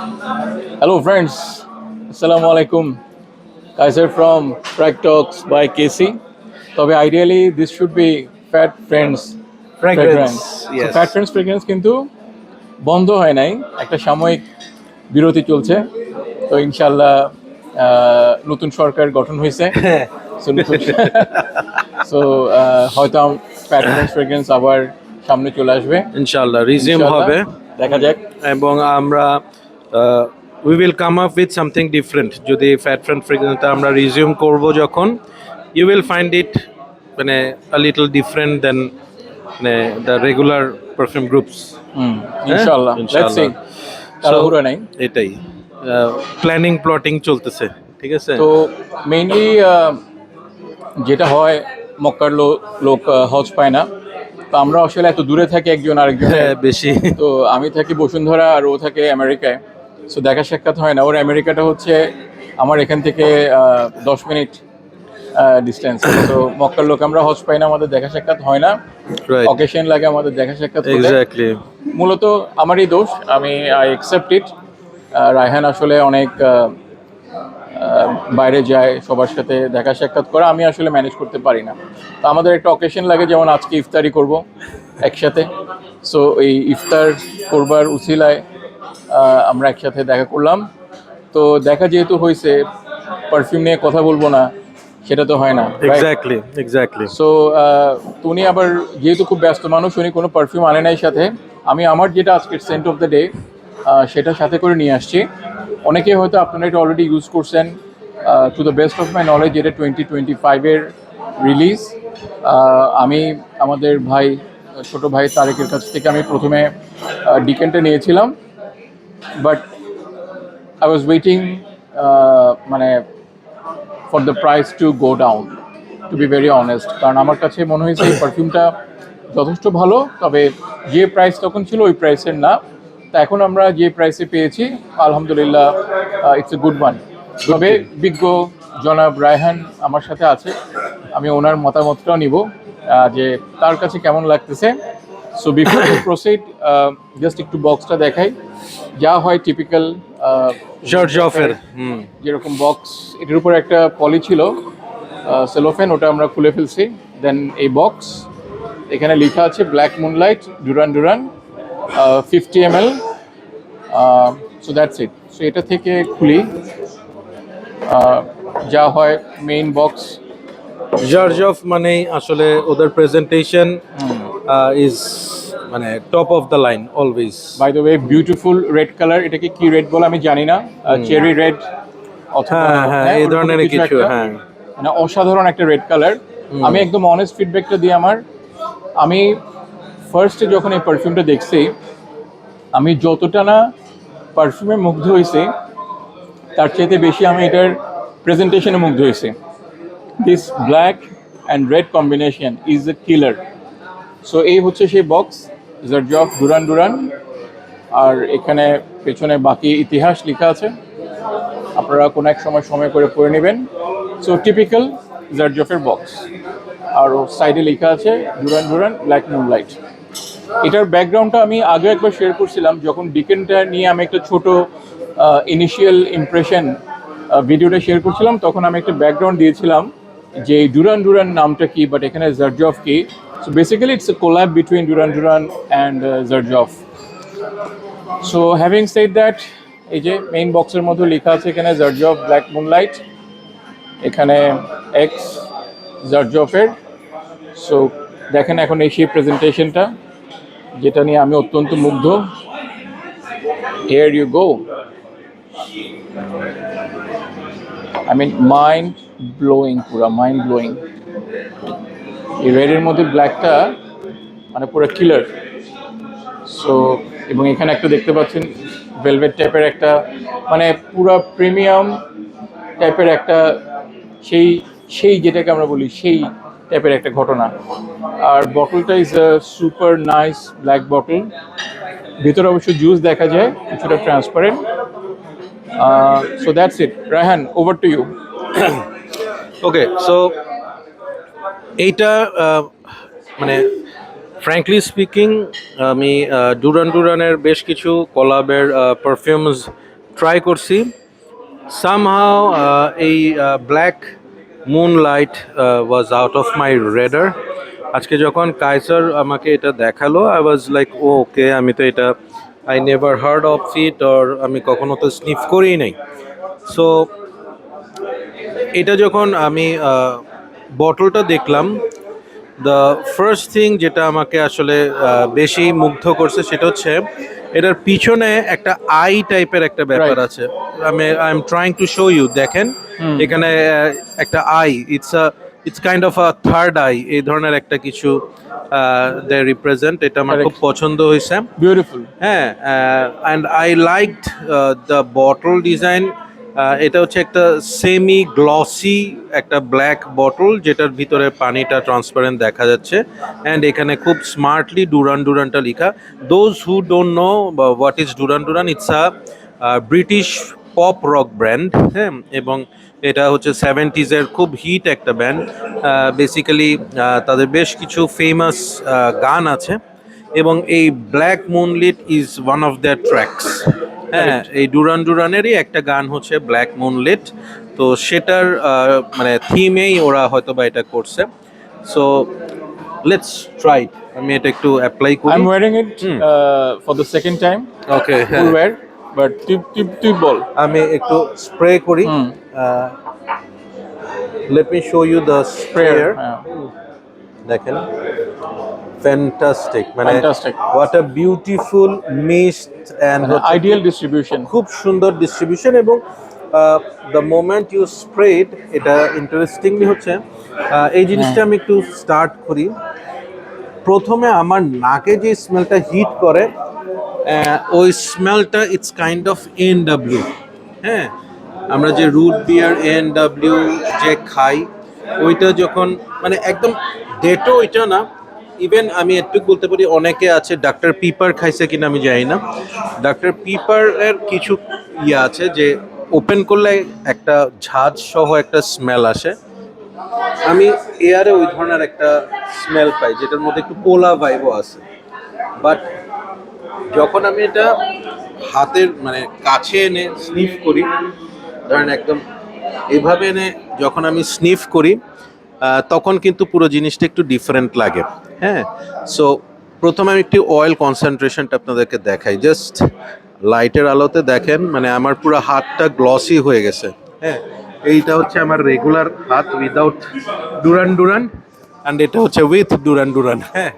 Hello, friends. Assalamu alaikum. Kaiser from Crack Talks by Casey. তবে ideally this should be Fat Friends fragrance. So Yes. Fat Friends fragrance কিন্তু বন্ধ হয় নাই, একটা সাময়িক বিরতি চলছে। তো ইনশাআল্লাহ নতুন সরকার গঠন হয়েছে। সো নতুন সো হয়তো ফ্যাট ফ্রেন্ডস ফ্রেগ্রেন্স আবার সামনে চলে আসবে ইনশাআল্লাহ রিজিউম ইনশাআল্লাহ। হবে দেখা যাক। এবং আমরা we will come up with something different. যদি ফ্যাট ফ্রেন্ড ফ্রেগ্রেন্সটা আমরা রিজিউম করব যখন, ইউ উইল ফাইন্ড ইট মানে আ লিটল ডিফারেন্ট দেন মানে দ্য রেগুলার পারফিউম গ্রুপস। ইনশাআল্লাহ লেটস সি। তাড়াহুড়া নাই। এটাই প্ল্যানিং প্লটিং চলতেছে, ঠিক আছে। তো মেইনলি যেটা হয় মক্কার লোক হজ পায় না, তো আমরা আসলে এত দূরে থাকি একজন আরেকজনের বেশি তো আমি থাকি বসুন্ধরা আর ও থাকে আমেরিকায়। সো দেখা সাক্ষাৎ হয় না। ওর আমেরিকাটা হচ্ছে আমার এখান থেকে 10 মিনিট ডিস্টেন্স। তো মক্কার লোক আমরা হজ পাই না, আমাদের দেখা সাক্ষাৎ হয় না। রাইট, অকেশন লাগে আমাদের দেখা সাক্ষাৎ হতে। এক্স্যাক্টলি। মূলত আমারই দোষ, আমি আই অ্যাকসেপ্ট ইট। রায়হান আসলে অনেক বাইরে যায়, সবার সাথে দেখা সাক্ষাৎ করা আমি আসলে ম্যানেজ করতে পারি না। তো আমাদের একটা অকেশন লাগে, যেমন আজকে ইফতারি করব একসাথে। সো এই ইফতার করবার উসিলায় আমরা একসাথে দেখা করলাম। তো দেখা যেহেতু হয়েছে, পারফিউম নিয়ে কথা বলবো না সেটা তো হয় না। এক্স্যাক্টলি। সো উনি আবার যেহেতু খুব ব্যস্ত মানুষ, উনি কোনো পারফিউম আনে নাই সাথে। আমি আমার যেটা আজকের সেন্ট অফ দ্য ডে সেটা সাথে করে নিয়ে আসছি। অনেকে হয়তো আপনারা এটা অলরেডি ইউজ করছেন। To the best of my knowledge এটা 2025-এর রিলিজ। আমি আমাদের ছোট ভাই তারেকের কাছ থেকে আমি প্রথমে ডিকেনটা নিয়েছিলাম, বাট আই ওয়াজ ওয়েটিং মানে for the price to go down, to be very honest. কারণ আমার কাছে মনে হয়েছে এই পারফিউমটা যথেষ্ট ভালো, তবে যে প্রাইস তখন ছিল ওই প্রাইসের না। তা এখন আমরা যে প্রাইসে পেয়েছি আলহামদুলিল্লাহ, ইটস এ গুড ওয়ান। তবে বিজ্ঞ জনাব রায়হান আমার সাথে আছে, আমি ওনার মতামতটাও নিব যে তার কাছে কেমন লাগতেছে। So before two proceed, just একটু বক্সটা দেখাই। যা হয় টিপিক্যাল জর্জ অফের যেরকম বক্স, এটার উপর একটা পলি ছিল সেলোফেন, ওটা আমরা খুলে ফেলছি। দেন এই বক্স, এখানে লেখা আছে black moonlight Duran Duran 50 ml। So that's it. So এটা থেকে খুলি, যা হয় মেইন বক্স। জর্জ অফ মানেই আসলে ওদের প্রেজেন্টেশন ইজ মানে top of the line always. By the way beautiful red colour, এটাকে কি রেড বলে আমি জানি না, চেরি রেড অথবা হ্যাঁ এই ওরকম ধরনের কিছু, একটা, হ্যাঁ। মানে অসাধারণ একটা রেড কালার। আমি একদম অনেস্ট ফিডব্যাকটা দিই আমি ফার্স্টে যখন এই পারফিউমটা দেখছি, আমি যতটা না পারফিউমে মুগ্ধ হয়েছি, তার চাইতে বেশি আমি এটার প্রেজেন্টেশনে মুগ্ধ হয়েছি। This black and red combination is a killer. So এই হচ্ছে সেই box, George of Duran Duran. আর এখানে পেছনে বাকি ইতিহাস লেখা আছে, আপনারা কোনো এক সময় করে পড়ে নেবেন। সো টিপিক্যাল জার্জফের বক্স, আর সাইডে লেখা আছে ডুরান ডুরান ব্ল্যাক মুনলাইট। এটার ব্যাকগ্রাউন্ডটা আমি আগে একবার শেয়ার করছিলাম, যখন ডিকেনটা নিয়ে আমি একটা ছোট ইনিশিয়াল ইমপ্রেশন ভিডিওটা শেয়ার করছিলাম, তখন আমি একটা ব্যাকগ্রাউন্ড দিয়েছিলাম যে ডুরান ডুরান নামটা কি, বাট এখানে জার্জফ কি। So basically it's a collab between Duran Duran and Jarjof. So having said that, এই যে মেইন বক্সের মধ্যে লেখা আছে এখানে জার্জফ ব্ল্যাক মুনলাইট, এখানে এক্স জার্জফের। সো দেখেন এখন এই সেই প্রেজেন্টেশনটা, যেটা নিয়ে আমি অত্যন্ত মুগ্ধ। Here you go, I mean mind blowing, পুরা মাইন্ড ব্লোয়িং। এই রেডের মধ্যে ব্ল্যাকটা মানে পুরো কিলার। সো এবং এখানে একটা দেখতে পাচ্ছেন ভেলভেট টাইপের একটা, মানে পুরো প্রিমিয়াম টাইপের একটা, সেই সেই যেটাকে আমরা বলি সেই টাইপের একটা ঘটনা। আর বটলটা is a super nice black bottle. ভিতরে অবশ্য জুস দেখা যায়, কিছুটা transparent. So that's it. Raihan, over to you. Okay, so এইটা মানে ফ্র্যাঙ্কলি স্পিকিং আমি ডুরান ডুরানের বেশ কিছু কলাবের পারফিউমস ট্রাই করছি সামহাও এই black moonlight was out of my radar. আজকে যখন কাইসার আমাকে এটা দেখালো আই ওয়াজ লাইক ওকে, আমি তো এটা I never hard of it, or আমি কখনো তো স্নিফ করেই নাই। সো এটা যখন আমি বটলটা দেখলাম, দ্য ফার্স্ট থিং যেটা আমাকে আসলে বেশি মুগ্ধ করছে সেটা হচ্ছে এটার পিছনে একটা আই টাইপের একটা ব্যাপার Right. আছে। I am trying to show you, দেখেন এখানে একটা eye, it's kind of a third eye, এই ধরনের একটা কিছু দে রিপ্রেজেন্ট। এটা আমার খুব Correct. পছন্দ হয়েছে। বিউটিফুল। হ্যাঁ, and I liked the bottle design. এটা হচ্ছে একটা সেমি গ্লসি একটা ব্ল্যাক বটল যেটার ভিতরে পানিটা ট্রান্সপারেন্ট দেখা যাচ্ছে, অ্যান্ড এখানে খুব স্মার্টলি ডুরান ডুরানটা লেখা। Those who don't know what is Duran Duran, it's a British pop rock brand. হ্যাঁ, এবং এটা হচ্ছে 70s-এর খুব হিট একটা ব্যান্ড। বেসিক্যালি তাদের বেশ কিছু ফেমাস গান আছে, এবং এই black moonlit is one of their tracks. হ্যাঁ, এই ডুরান ডুরানেরই একটা গান হচ্ছে ব্ল্যাক মুনলিট, তো সেটার মানে থিমেই ওরা হয়তো বা এটা করছে। সো লেটস ট্রাই, আমি এটা একটু অ্যাপ্লাই আই করি। Am wearing it for the second time. Okay, full wear, but তুই বল। আমি একটু স্প্রে করি। Let me show you the sprayer. দেখেন, ফ্যান্টাস্টিক, মানে Fantastic. What a beautiful mist and ideal distribution. খুব সুন্দর ডিস্ট্রিবিউশন। এবং দ্য মোমেন্ট ইউ স্প্রেড, এটা ইন্টারেস্টিংলি হচ্ছে এই জিনিসটা আমি একটু স্টার্ট করি। প্রথমে আমার নাকে যে স্মেলটা হিট করে, ওই স্মেলটা ইটস কাইন্ড অফ এনডব্লিউ। হ্যাঁ, আমরা যে রুট বিয়ার এনডব্লিউ যে খাই, ওইটা যখন মানে একদম ডেটো ওইটা না, ইভেন আমি একটু বলতে পারি অনেকে আছে ডাক্তার পিপার খাইছে কিনা আমি জানি না, ডাক্তার পিপারের কিছু ইয়ে আছে যে ওপেন করলে একটা ঝাঁজ সহ একটা স্মেল আসে। আমি এয়ারে ওই ধরনের একটা স্মেল পাই যেটার মধ্যে একটু পোলা ভাইবও আছে। বাট যখন আমি এটা হাতের মানে কাছে এনে স্নিফ করি, ধরেন একদম এইভাবে এনে যখন আমি স্নিফ করি, তখন কিন্তু পুরো জিনিসটা একটু ডিফারেন্ট লাগে। হ্যাঁ, সো প্রথমে আমি একটু অয়েল কনসেন্ট্রেশনটা আপনাদেরকে দেখাই, জাস্ট লাইটের আলোতে দেখেন, মানে আমার পুরো হাতটা গ্লসি হয়ে গেছে। হ্যাঁ, এইটা হচ্ছে আমার রেগুলার হাত উইদাউট ডুরান ডুরান, অ্যান্ড এটা হচ্ছে উইথ ডুরান ডুরান। হ্যাঁ,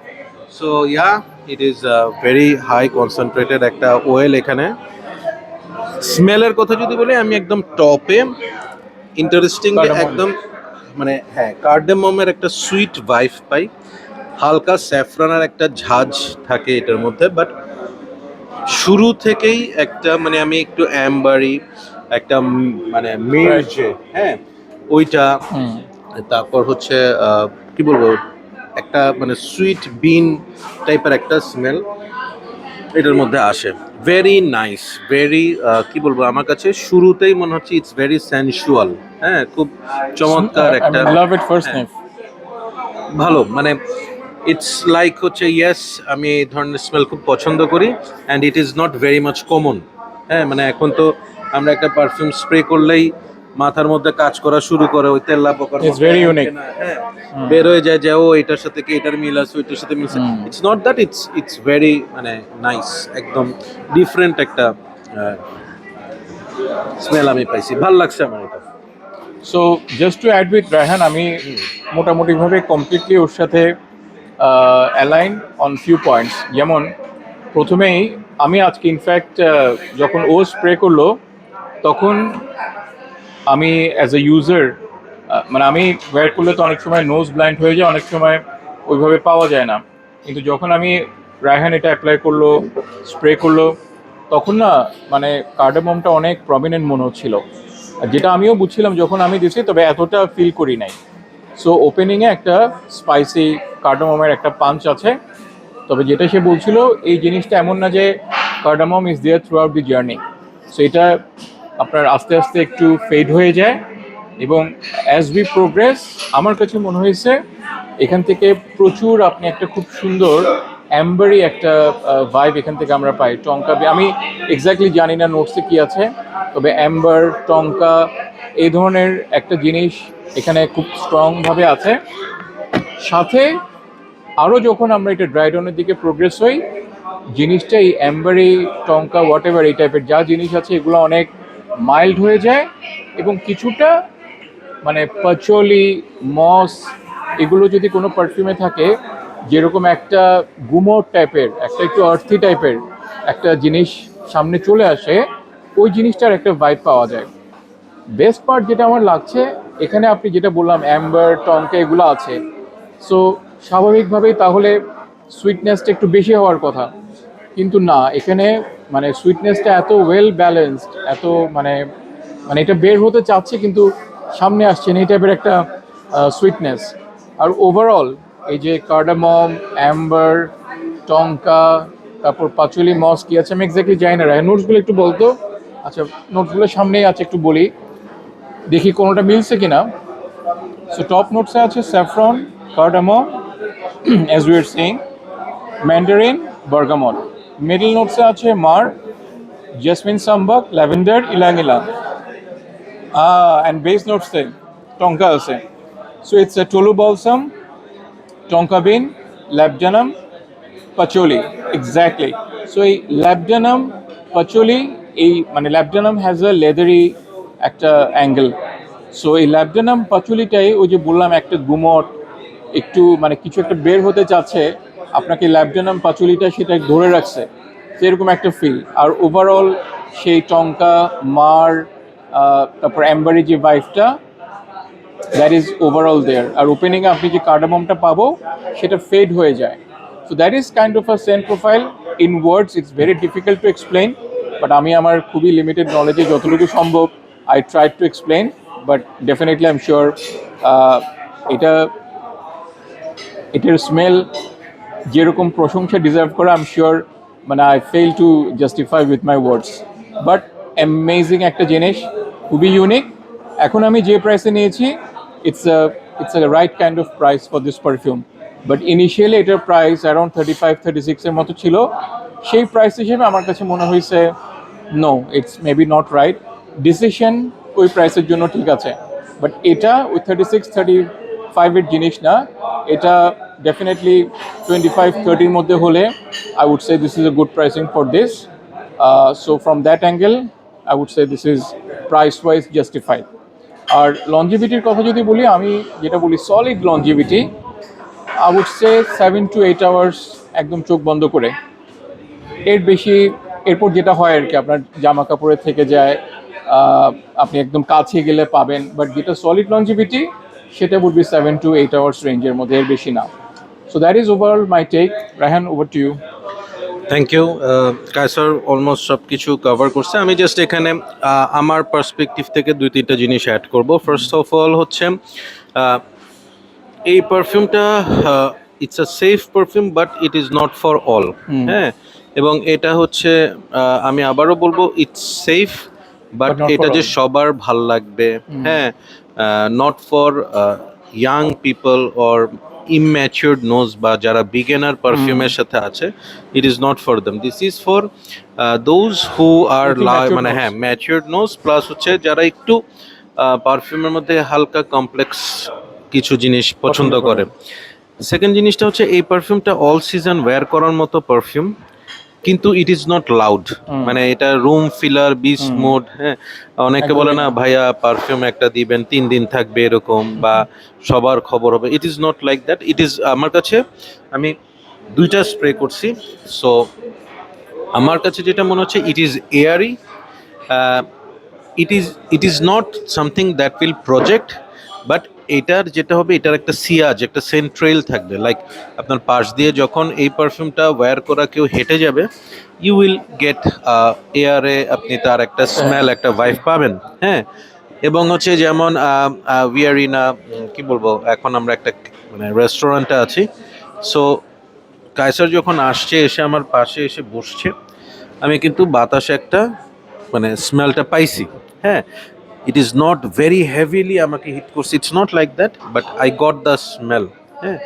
so yeah, it is very high concentrated একটা অয়েল এখানে। স্মেলের কথা যদি বলি, আমি একদম টপে ইন্টারেস্টিং Cardamom. একদম মানে হ্যাঁ, কার্ডামমের একটা সুইট ভাইব পাই, হালকা স্যাফরানের একটা ঝাঁজ থাকে এটার মধ্যে। বাট শুরু থেকেই একটা মানে আমি একটু অ্যাম্বারি একটা মানে মির্জে, হ্যাঁ ওইটা, তারপর হচ্ছে কি বলবো, একটা মানে সুইট বিন টাইপের একটা স্মেল এটার মধ্যে আসে। ভেরি নাইস, ভেরি কি বলবো, আমার কাছে শুরুতেই মনে হচ্ছে ইটস ভেরি সেনসুয়াল। হ্যাঁ, খুব চমৎকার একটা, লাভ ইট ফার্স্ট হ্যাঁ, স্নিফ। ভালো, মানে ইটস লাইক হচ্ছে ইয়েস, আমি এই ধরনের স্মেল খুব পছন্দ করি, and it is not very much common. হ্যাঁ, মানে এখন তো আমরা একটা পারফিউম স্প্রে করলেই মাথার মধ্যে কাজ করা শুরু করে ওই তেল্লা পোকার It's মতো, very unique. হ্যাঁ, বের হয়ে যায় যে ও এটার সাথে কি এটার মিল আছে, ওইটার সাথে মিল আছে। It's not that, it's very মানে নাইস, একদম ডিফারেন্ট একটা স্মেল আমি পাইছি, ভাল লাগছে আমার এটা। So just to add with Raihan, আমি মোটামুটিভাবে কমপ্লিটলি ওর সাথে অ্যালাইন অন ফিউ পয়েন্টস। যেমন প্রথমেই আমি আজকে ইনফ্যাক্ট যখন ও স্প্রে করলো, তখন আমি অ্যাজ এ ইউজার মানে আমি ওয়্যার করলে তো অনেক সময় নোজ ব্লাইন্ড হয়ে যায়, অনেক সময় ওইভাবে পাওয়া যায় না। কিন্তু যখন আমি রায়হান এটা অ্যাপ্লাই করলো, স্প্রে করলো, তখন না মানে কার্ডামমটা অনেক প্রমিনেন্ট মনে হচ্ছিল, আর যেটা আমিও বুঝছিলাম যখন আমি দিছি, তবে এতটা ফিল করি নাই। সো ওপেনিংয়ে একটা স্পাইসি কার্ডামমের একটা পাঞ্চ আছে, তবে যেটা সে বলছিল এই জিনিসটা এমন না যে cardamom is there throughout the journey. So এটা আপনার আস্তে আস্তে একটু ফেড হয়ে যায়, এবং অ্যাজ উই প্রোগ্রেস আমার কাছে মনে হয়েছে এখান থেকে প্রচুর আপনি একটা খুব সুন্দর অ্যাম্বারি একটা ভাইব এখান থেকে আমরা পাই। টঙ্কা আমি এক্স্যাক্টলি জানি না নোটসে কি আছে, তবে অ্যাম্বার, টঙ্কা এই ধরনের একটা জিনিস এখানে খুব স্ট্রংভাবে আছে। সাথে আরও যখন আমরা এটা ড্রাই ডাউনের দিকে প্রোগ্রেস হই, জিনিসটা এই অ্যাম্বারি, টঙ্কা, হোয়াট এভার এই টাইপের যা জিনিস আছে এগুলো অনেক মাইল্ড হয়ে যায় এবং কিছুটা মানে পাচলি, মস এগুলো যদি কোনো পারফিউমে থাকে, যেরকম একটা গুমোট টাইপের, একটা একটু আর্থি টাইপের একটা জিনিস সামনে চলে আসে, ওই জিনিসটার একটা ভাইব পাওয়া যায়। বেস্ট পার্ট যেটা আমার লাগছে, এখানে আপনি যেটা বললাম অ্যাম্বার, টঙ্কা এগুলো আছে, সো স্বাভাবিকভাবেই তাহলে সুইটনেসটা একটু বেশি হওয়ার কথা, কিন্তু না, এখানে মানে সুইটনেসটা এত ওয়েল ব্যালেন্সড, এত মানে মানে এটা বের হতে চাচ্ছে কিন্তু সামনে আসছে না, এই টাইপের একটা সুইটনেস। আর ওভারঅল এই যে কার্ডামম, অ্যাম্বার, টঙ্কা, তারপর পাচুলি, মস কি আছে আমি এক্স্যাক্টলি জানি না, নোটসগুলো একটু বলতো। আচ্ছা, নোটসগুলো সামনেই আছে, একটু বলি দেখি কোনোটা মিলছে কিনা। সো টপ নোটসে আছে saffron, cardamom as we are saying, mandarin, bergamot. Middle নোটসে আছে myrrh, jasmine, sambac, lavender, ylang ylang. And base নোটসে টঙ্কা আছে। সো ইটস এ টলু বলসাম, টঙ্কা বিন, ল্যাবডানাম, পাচলি। এক্স্যাক্টলি। সো এই ল্যাবডানাম, পাচলি, এই মানে ল্যাবডানাম হ্যাজ আ লেদারি একটা অ্যাঙ্গেল। সো এই ল্যাবডানাম পাচুলিটাই ওই যে বললাম একটা গুমট, একটু মানে কিছু একটা বের হতে চাচ্ছে, আপনাকে ল্যাবডানাম পাচুলিটা সেটা ধরে রাখছে, সেরকম একটা ফিল। আর ওভারঅল সেই টঙ্কা, মার, তারপর অ্যাম্বারি যে ভাইবটা, দ্যাট ইজ ওভারঅল দেয়ার। আর ওপেনিংয়ে আপনি যে কার্ডামমটা পাবো সেটা ফেড হয়ে যায়। So that is kind of a scent profile. In words it's very difficult to explain, but আমি আমার খুবই লিমিটেড নলেজে যতটুকু সম্ভব I try to explain, but definitely I am sure এটা এটার স্মেল যেরকম প্রশংসা ডিজার্ভ করে, আই এম শিওর মানে I fail to justify with my words. But amazing একটা জিনিস, খুবই ইউনিক। এখন আমি যে প্রাইসে নিয়েছি, it's a right kind of price for this perfume. But initially এটার প্রাইস অ্যারাউন্ড 35-36 মতো ছিল। সেই প্রাইস হিসেবে আমার কাছে মনে হয়েছে no, it's maybe not right decision. ওই প্রাইসের জন্য ঠিক আছে, বাট এটা ওই 36-35 জিনিস না, এটা ডেফিনেটলি 25-30 মধ্যে হলে I would say this is a good pricing for this. So from that angle I would say this is price wise justified. আর লঞ্জিভিটির কথা যদি বলি, আমি যেটা বলি solid longevity, I would say 7 to 8 hours একদম চোখ বন্ধ করে। এর বেশি এরপর যেটা হয় আর কি, আপনার জামা কাপড়ে থেকে যায়, আপনি একদম কাছে গেলে পাবেন, বাট যেটা সলিড লঞ্জিভিটি সেটা উড বি 7 to 8 আওয়ার্স রেঞ্জের মধ্যে, এর বেশি না। So that is overall my take. Raihan, over to you. Thank you. Kaiser almost সব কিছু কভার করছে। আমি জাস্ট এখানে আমার পার্সপেক্টিভ থেকে 2-3টা জিনিস অ্যাড করব। ফার্স্ট অফ অল হচ্ছে এই পারফিউমটা it's a safe perfume, but it is not for all. হ্যাঁ, এবং এটা হচ্ছে আমি আবারও বলবো it's safe, but But not এটা for যে all. সবার ভাল লাগবে, হ্যাঁ, not for young people or immatured nose বা যারা বিগিনার পারফিউমের সাথে আছে, it is not for them. This is for those who are Matured মানে nose. হ্যাঁ ম্যাচিউরড নোজ, প্লাস হচ্ছে যারা একটু পারফিউমের মধ্যে হালকা কমপ্লেক্স কিছু জিনিস পছন্দ করে। সেকেন্ড জিনিসটা হচ্ছে এই পারফিউমটা অল সিজন ওয়্যার করার মতো পারফিউম, কিন্তু ইট ইজ নট লাউড। মানে এটা রুম ফিলার, বিস্ট মোড। হ্যাঁ, অনেকে বলে না ভাইয়া পারফিউম একটা দিবেন 3 দিন থাকবে এরকম, বা সবার খবর হবে। ইট is not like that. It is আমার কাছে, আমি 2টা স্প্রে করছি, সো আমার কাছে যেটা মনে হচ্ছে it is Airee. It is not something that will project, but এটার যেটা হবে, এটার একটা সিয়াজ, একটা সেন্ট্রেল থাকবে। লাইক আপনার পাশ দিয়ে যখন এই পারফিউমটা ওয়্যার করা কেউ হেঁটে যাবে, ইউ উইল গেট এয়ারে আপনি তার একটা স্মেল, একটা ভাইব পাবেন। হ্যাঁ, এবং হচ্ছে যেমন উই আর ইন কি বলবো, এখন আমরা একটা মানে রেস্টুরেন্টে আছি। সো কায়সার যখন আসছে, এসে আমার পাশে এসে বসছে, আমি কিন্তু বাতাসে একটা মানে স্মেলটা পাইছি। হ্যাঁ, it is not very heavily আমাকে হিট করছে, it's not like that, but I got the smell. হ্যাঁ,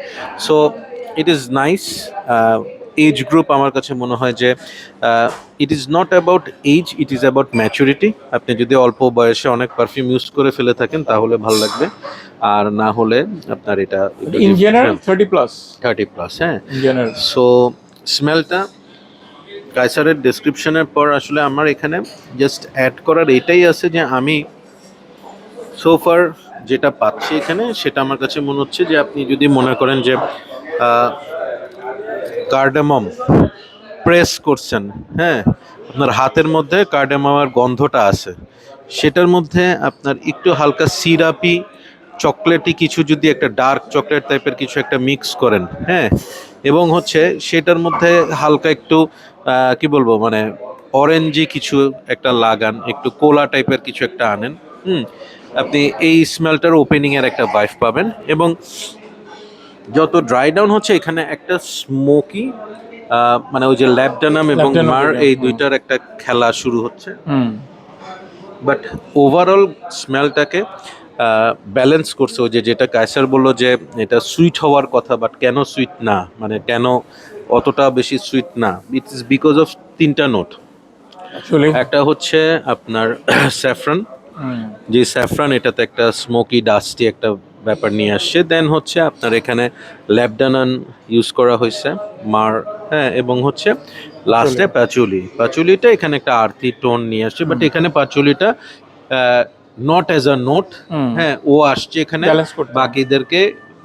so it is nice. Age group আমার কাছে মনে হয় যে it is not about age, it is about maturity. আপনি যদি অল্প বয়সে অনেক পারফিউম ইউজ করে ফেলে থাকেন তাহলে ভালো লাগবে, আর না হলে আপনার এটা ইন জেনারেল 30 প্লাস। 30+, হ্যাঁ। ইন জেনারেল সো স্মেলটা কায়সারের ডেসক্রিপশনের পর আসলে আমার এখানে জাস্ট অ্যাড করার এটাই আছে যে আমি সোফার যেটা পাচ্ছি এখানে সেটা আমার কাছে মনে হচ্ছে যে আপনি যদি মনে করেন যে কার্ডামম প্রেস করছেন, হ্যাঁ, আপনার হাতের মধ্যে কার্ডামমের গন্ধটা আছে, সেটার মধ্যে আপনার একটু হালকা সিরাপি চকলেটি কিছু যদি একটা ডার্ক চকলেট টাইপের কিছু একটা মিক্স করেন, হ্যাঁ, এবং হচ্ছে সেটার মধ্যে হালকা একটু কি বলবো মানে অরেঞ্জি কিছু একটা লাগান, একটু কোলা টাইপের কিছু একটা আনেন, আপনি এই স্মেলটার ওপেনিংয়ের একটা ভাইব পাবেন। এবং যত ড্রাই ডাউন হচ্ছে এখানে একটা স্মোকি মানে ওই যে ল্যাবডানাম এবং ল্যাবডানাম মার বলে, এই দুইটার একটা খেলা শুরু হচ্ছে, হুম বাট ওভারঅল স্মেলটাকে ব্যালেন্স করছে। ওই যে যেটা কায়সার বললো যে এটা সুইট হওয়ার কথা, বাট কেন সুইট না, মানে কেন অতটা বেশি সুইট না, ইট ইজ বিকজ অফ তিনটা নোট। অ্যাকচুয়ালি একটা হচ্ছে আপনার স্যাফরান, যে স্যাফরান এটাতে একটা স্মোকি ডাস্টি একটা ব্যাপার নিয়ে আসছে। দেন হচ্ছে আপনার এখানে ল্যাবডানান ইউজ করা হয়েছে মার, হ্যাঁ, এবং হচ্ছে লাস্টে পাচুলিটা এখানে একটা আর্থি টোন নিয়ে আসছে, বাট এখানে পাচুলিটা নট অ্যাজ আ নোট, হ্যাঁ, ও আসছে এখানে ব্যালেন্স করতে বাকিদেরকে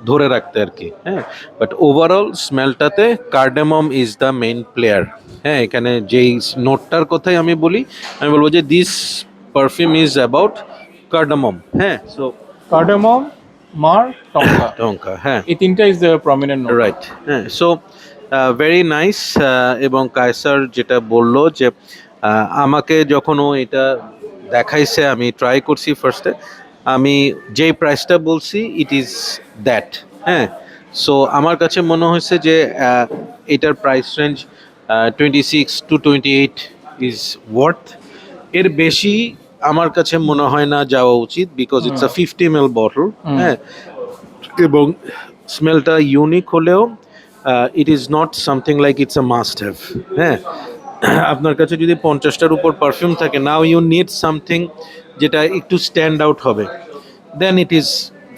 ধরে রাখতে আর কি, হ্যাঁ। বাট ওভারঅল স্মেলটাতে cardamom is the main player, হ্যাঁ। এখানে যেই নোটটার কথাই আমি বলবো যে this perfume is about cardamom, হ্যাঁ। So cardamom, myrrh, tonka, tonka, হ্যাঁ, এই তিনটা is the prominent note. Right, হ্যাঁ। So very nice. এবং কায়সার যেটা বললো যে আমাকে যখন ও এটা দেখাইছে আমি ট্রাই করছি ফার্স্টে, আমি যেই প্রাইসটা বলছি ইট ইজ দ্যাট, হ্যাঁ। সো আমার কাছে মনে হয়েছে যে এটার price range 26 to 28 is worth. এর বেশি আমার কাছে মনে হয় না যাওয়া উচিত, because it's a 50 ml bottle, হ্যাঁ। এবং স্মেলটা ইউনিক হলেও ইট is not something like it's a must have, হ্যাঁ। আপনার কাছে যদি 50টার উপর পারফিউম থাকে, নাও ইউ নিড সামথিং যেটা একটু স্ট্যান্ড আউট হবে, দেন ইট ইজ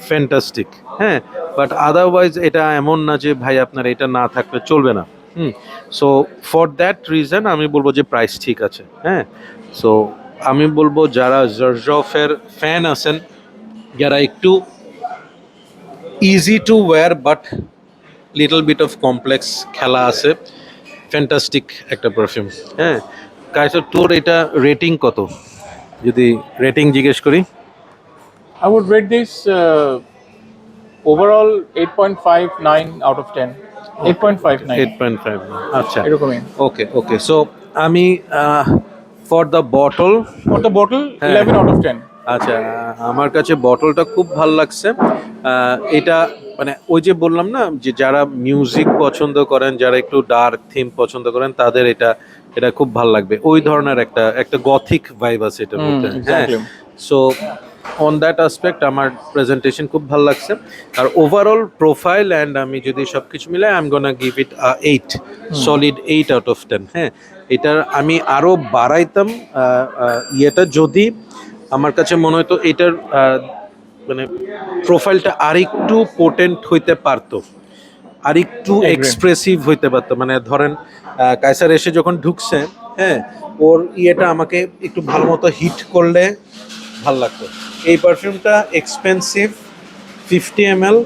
ফ্যান্টাস্টিক, হ্যাঁ। বাট আদারওয়াইজ এটা এমন না যে ভাই আপনার এটা না থাকলে চলবে না, সো ফর দ্যাট রিজন আমি বলবো যে প্রাইস ঠিক আছে, হ্যাঁ। সো আমি বলবো যারা জারজফের ফ্যান আছেন, যারা একটু easy to wear but little bit of complex খেলা আছে, ফ্যান্টাস্টিক একটা পারফিউম, হ্যাঁ। কায়সার তোর এটা রেটিং কত, যদি রেটিং জিজ্ঞেস করি? I would rate this overall 8.59 out of 10. 8.59 8.5, আচ্ছা, এরকমই। ওকে ওকে। সো আমি for the bottle, For the bottle, হ্যাঁ। 11 out of 10. আচ্ছা, আমার কাছে বটলটা খুব ভালো লাগছে। এটা মানে ওই যে বললাম না যে যারা মিউজিক পছন্দ করেন, যারা একটু ডার্ক থিম পছন্দ করেন, তাদের এটা খুব ভালো লাগবে। ওই ধরনের একটা গথিক ভাইব আছে এটার মধ্যে, হ্যাঁ। exactly. So on that aspect আমার প্রেজেন্টেশন খুব ভালো লাগছে। আর ওভারঅল প্রোফাইল অ্যান্ড আমি যদি সব কিছু মিলাই, I am gonna give it 8, solid 8 out of 10, হ্যাঁ। এটার আমি আরও বাড়াইতাম ইয়েটা, যদি আমার কাছে মনে হতো এটার মানে প্রোফাইলটা আরেকটু পোটেন্ট হইতে পারতো, আরেকটু Agree. এক্সপ্রেসিভ হইতে পারতো। মানে ধরেন কায়সার এসে যখন ঢুকছে, হ্যাঁ, ওর ইয়েটা আমাকে একটু ভালো মতো হিট করলে ভাল লাগতো। এই পারফিউমটা এক্সপেন্সিভ, 50 ml,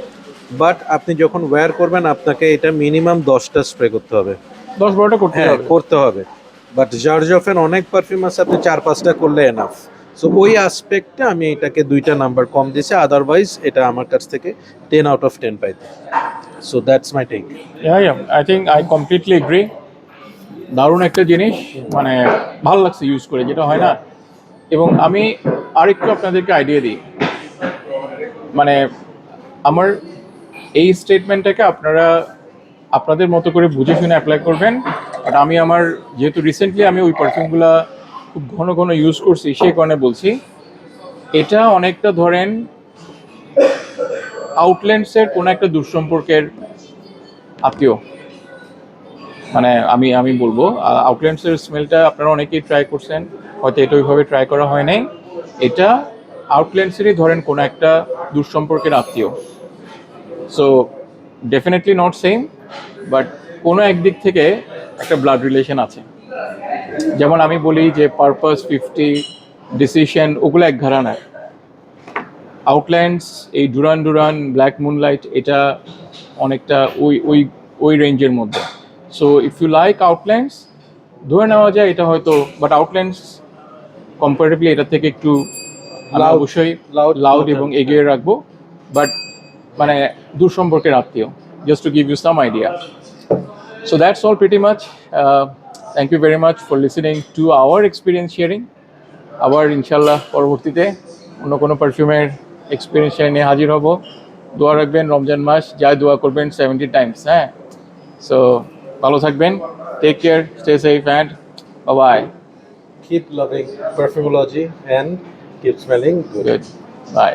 বাট আপনি যখন ওয়্যার করবেন আপনাকে এটা মিনিমাম 10টা স্প্রে করতে হবে, 10-12টা করতে হ্যাঁ, হবে। করতে হবে। বাট জারজফের অনেক পারফিউম আছে আপনি 4-5টা করলে এনাফ। সো ওই আসপেক্টে আমি এটাকে 2টা নাম্বার কম দিয়েছি, আদারওয়াইজ এটা আমার কাছ থেকে 10 out of 10 পাইতে। So that's my take. I think I completely agree. দারুণ একটা জিনিস, মানে ভালো লাগছে ইউজ করে, যেটা হয় না। এবং আমি আরেকটু আপনাদেরকে আইডিয়া দিই, মানে আমার এই স্টেটমেন্টটাকে আপনারা আপনাদের মতো করে বুঝে শুনে অ্যাপ্লাই করবেন। বাট আমি আমার যেহেতু রিসেন্টলি আমি ওই পারফিউমগুলো খুব ঘন ঘন ইউজ করছি, সেই কারণে বলছি এটা অনেকটা ধরেন আউটল্যান্ডসের কোনো একটা দুঃসম্পর্কের আত্মীয়, মানে আমি বলবো আউটল্যান্ডসের স্মেলটা আপনারা অনেকেই ট্রাই করছেন, হয়তো এটা ওইভাবে ট্রাই করা হয় নাই। এটা আউটল্যান্ডসেরই ধরেন কোনো একটা দুঃসম্পর্কের আত্মীয়। So definitely not same, but কোনো একদিক থেকে একটা ব্লাড রিলেশন আছে। যেমন আমি বলি যে পারপাস 50 ডিসিশন ওগুলো এক ঘরানার। আউটল্যান্ডস এই ডুরান ডুরান ব্ল্যাক মুনলাইট এটা অনেকটা ওই রেঞ্জের মধ্যে। সো ইফ ইউ লাইক আউটল্যান্ডস, ধরে নেওয়া যায় এটা হয়তো, বাট আউটল্যান্ডস কম্পারেটিভলি এটা থেকে একটু আমি Loud, অবশ্যই loud, লাউড এবং এগিয়ে রাখবো, বাট মানে দূরসম্পর্কের আত্মীয়, just to give you some idea. So that's all pretty much. Thank you very much for listening to our experience sharing. আবার ইনশাল্লাহ পরবর্তীতে অন্য কোনো পারফিউমের এক্সপিরিয়েন্স শেয়ার নিয়ে হাজির হব। দোয়া রাখবেন, রমজান মাস যায় দোয়া করবেন 70 টাইমস, হ্যাঁ। সো ভালো থাকবেন, take care, stay safe and bye. Keep loving perfumology and keep smelling good. Good by.